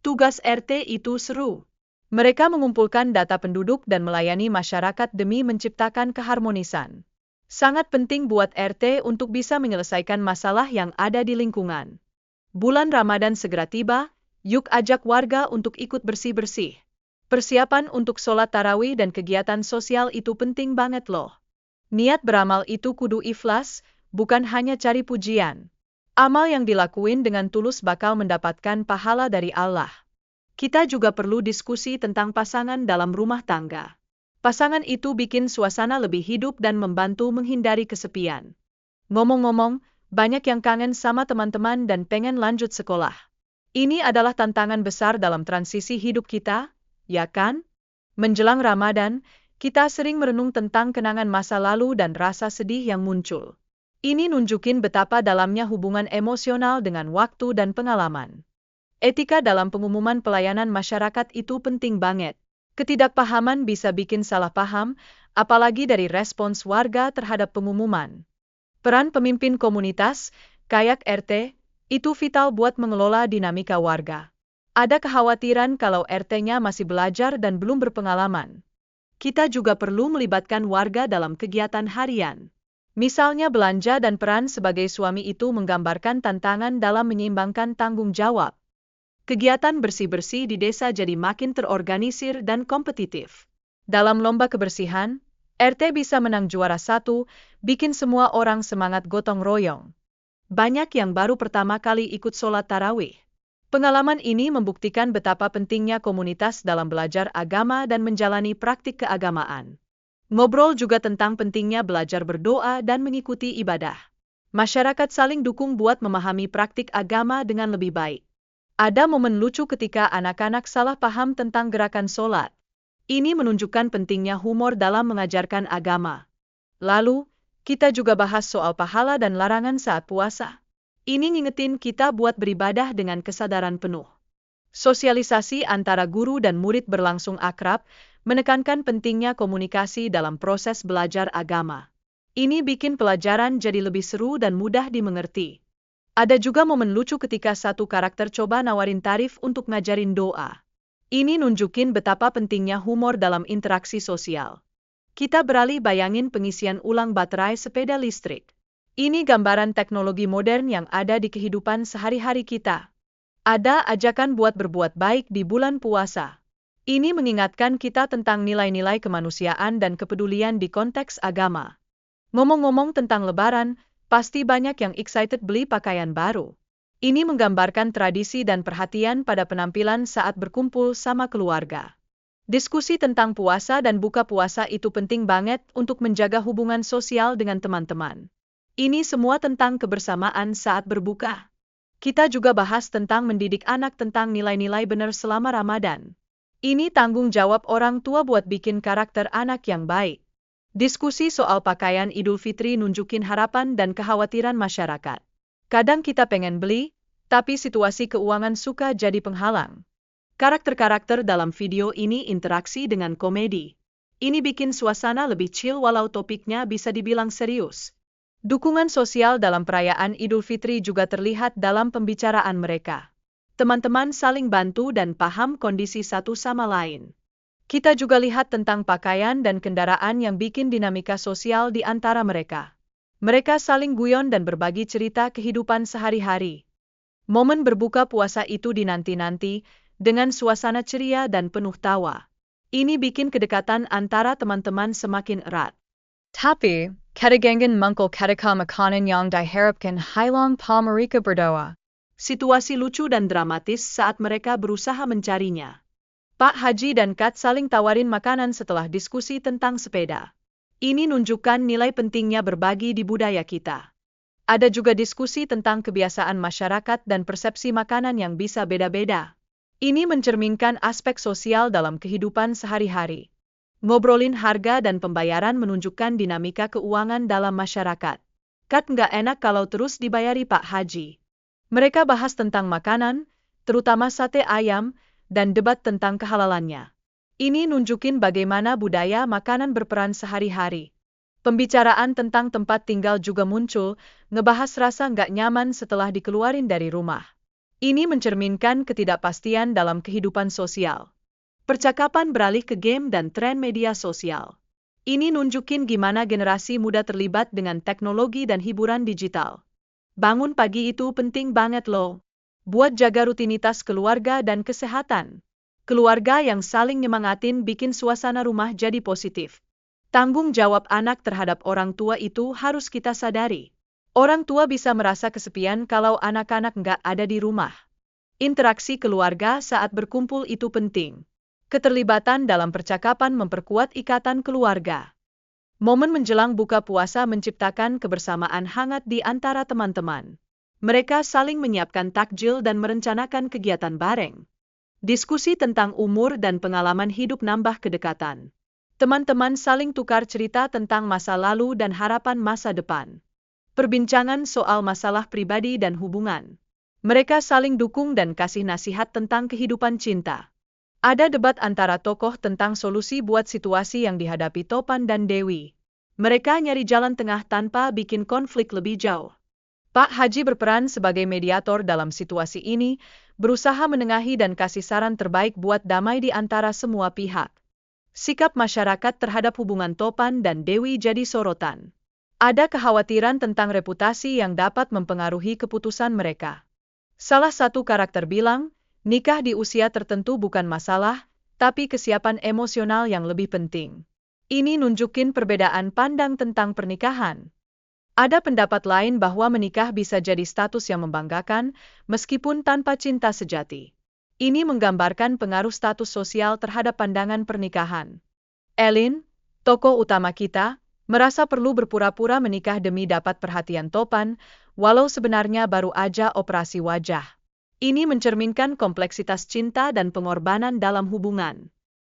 Tugas RT itu seru. Mereka mengumpulkan data penduduk dan melayani masyarakat demi menciptakan keharmonisan. Sangat penting buat RT untuk bisa menyelesaikan masalah yang ada di lingkungan. Bulan Ramadan segera tiba, yuk ajak warga untuk ikut bersih-bersih. Persiapan untuk sholat tarawih dan kegiatan sosial itu penting banget loh. Niat beramal itu kudu ikhlas, bukan hanya cari pujian. Amal yang dilakuin dengan tulus bakal mendapatkan pahala dari Allah. Kita juga perlu diskusi tentang pasangan dalam rumah tangga. Pasangan itu bikin suasana lebih hidup dan membantu menghindari kesepian. Ngomong-ngomong, banyak yang kangen sama teman-teman dan pengen lanjut sekolah. Ini adalah tantangan besar dalam transisi hidup kita, ya kan? Menjelang Ramadan, kita sering merenung tentang kenangan masa lalu dan rasa sedih yang muncul. Ini nunjukin betapa dalamnya hubungan emosional dengan waktu dan pengalaman. Etika dalam pengumuman pelayanan masyarakat itu penting banget. Ketidakpahaman bisa bikin salah paham, apalagi dari respons warga terhadap pengumuman. Peran pemimpin komunitas, kayak RT, itu vital buat mengelola dinamika warga. Ada kekhawatiran kalau RT-nya masih belajar dan belum berpengalaman. Kita juga perlu melibatkan warga dalam kegiatan harian. Misalnya belanja dan peran sebagai suami itu menggambarkan tantangan dalam menyeimbangkan tanggung jawab. Kegiatan bersih-bersih di desa jadi makin terorganisir dan kompetitif. Dalam lomba kebersihan, RT bisa menang juara 1, bikin semua orang semangat gotong royong. Banyak yang baru pertama kali ikut sholat tarawih. Pengalaman ini membuktikan betapa pentingnya komunitas dalam belajar agama dan menjalani praktik keagamaan. Ngobrol juga tentang pentingnya belajar berdoa dan mengikuti ibadah. Masyarakat saling dukung buat memahami praktik agama dengan lebih baik. Ada momen lucu ketika anak-anak salah paham tentang gerakan sholat. Ini menunjukkan pentingnya humor dalam mengajarkan agama. Lalu, kita juga bahas soal pahala dan larangan saat puasa. Ini ngingetin kita buat beribadah dengan kesadaran penuh. Sosialisasi antara guru dan murid berlangsung akrab, menekankan pentingnya komunikasi dalam proses belajar agama. Ini bikin pelajaran jadi lebih seru dan mudah dimengerti. Ada juga momen lucu ketika satu karakter coba nawarin tarif untuk ngajarin doa. Ini nunjukin betapa pentingnya humor dalam interaksi sosial. Kita beralih bayangin pengisian ulang baterai sepeda listrik. Ini gambaran teknologi modern yang ada di kehidupan sehari-hari kita. Ada ajakan buat berbuat baik di bulan puasa. Ini mengingatkan kita tentang nilai-nilai kemanusiaan dan kepedulian di konteks agama. Ngomong-ngomong tentang Lebaran, pasti banyak yang excited beli pakaian baru. Ini menggambarkan tradisi dan perhatian pada penampilan saat berkumpul sama keluarga. Diskusi tentang puasa dan buka puasa itu penting banget untuk menjaga hubungan sosial dengan teman-teman. Ini semua tentang kebersamaan saat berbuka. Kita juga bahas tentang mendidik anak tentang nilai-nilai benar selama Ramadan. Ini tanggung jawab orang tua buat bikin karakter anak yang baik. Diskusi soal pakaian Idul Fitri nunjukin harapan dan kekhawatiran masyarakat. Kadang kita pengen beli, tapi situasi keuangan suka jadi penghalang. Karakter-karakter dalam video ini interaksi dengan komedi. Ini bikin suasana lebih chill walau topiknya bisa dibilang serius. Dukungan sosial dalam perayaan Idul Fitri juga terlihat dalam pembicaraan mereka. Teman-teman saling bantu dan paham kondisi satu sama lain. Kita juga lihat tentang pakaian dan kendaraan yang bikin dinamika sosial di antara mereka. Mereka saling guyon dan berbagi cerita kehidupan sehari-hari. Momen berbuka puasa itu dinanti-nanti, dengan suasana ceria dan penuh tawa. Ini bikin kedekatan antara teman-teman semakin erat. Tapi, kadagangan mungkul kadaka makanan yang diharapkan hilang pa mereka berdoa. Situasi lucu dan dramatis saat mereka berusaha mencarinya. Pak Haji dan Kat saling tawarin makanan setelah diskusi tentang sepeda. Ini nunjukkan nilai pentingnya berbagi di budaya kita. Ada juga diskusi tentang kebiasaan masyarakat dan persepsi makanan yang bisa beda-beda. Ini mencerminkan aspek sosial dalam kehidupan sehari-hari. Ngobrolin harga dan pembayaran menunjukkan dinamika keuangan dalam masyarakat. Kat nggak enak kalau terus dibayari Pak Haji. Mereka bahas tentang makanan, terutama sate ayam, dan debat tentang kehalalannya. Ini nunjukin bagaimana budaya makanan berperan sehari-hari. Pembicaraan tentang tempat tinggal juga muncul, ngebahas rasa nggak nyaman setelah dikeluarin dari rumah. Ini mencerminkan ketidakpastian dalam kehidupan sosial. Percakapan beralih ke game dan tren media sosial. Ini nunjukin gimana generasi muda terlibat dengan teknologi dan hiburan digital. Bangun pagi itu penting banget loh. Buat jaga rutinitas keluarga dan kesehatan. Keluarga yang saling nyemangatin bikin suasana rumah jadi positif. Tanggung jawab anak terhadap orang tua itu harus kita sadari. Orang tua bisa merasa kesepian kalau anak-anak nggak ada di rumah. Interaksi keluarga saat berkumpul itu penting. Keterlibatan dalam percakapan memperkuat ikatan keluarga. Momen menjelang buka puasa menciptakan kebersamaan hangat di antara teman-teman. Mereka saling menyiapkan takjil dan merencanakan kegiatan bareng. Diskusi tentang umur dan pengalaman hidup nambah kedekatan. Teman-teman saling tukar cerita tentang masa lalu dan harapan masa depan. Perbincangan soal masalah pribadi dan hubungan. Mereka saling dukung dan kasih nasihat tentang kehidupan cinta. Ada debat antara tokoh tentang solusi buat situasi yang dihadapi Topan dan Dewi. Mereka nyari jalan tengah tanpa bikin konflik lebih jauh. Pak Haji berperan sebagai mediator dalam situasi ini, berusaha menengahi dan kasih saran terbaik buat damai di antara semua pihak. Sikap masyarakat terhadap hubungan Topan dan Dewi jadi sorotan. Ada kekhawatiran tentang reputasi yang dapat mempengaruhi keputusan mereka. Salah satu karakter bilang, nikah di usia tertentu bukan masalah, tapi kesiapan emosional yang lebih penting. Ini nunjukin perbedaan pandang tentang pernikahan. Ada pendapat lain bahwa menikah bisa jadi status yang membanggakan, meskipun tanpa cinta sejati. Ini menggambarkan pengaruh status sosial terhadap pandangan pernikahan. Elin, tokoh utama kita, merasa perlu berpura-pura menikah demi dapat perhatian Topan, walau sebenarnya baru aja operasi wajah. Ini mencerminkan kompleksitas cinta dan pengorbanan dalam hubungan.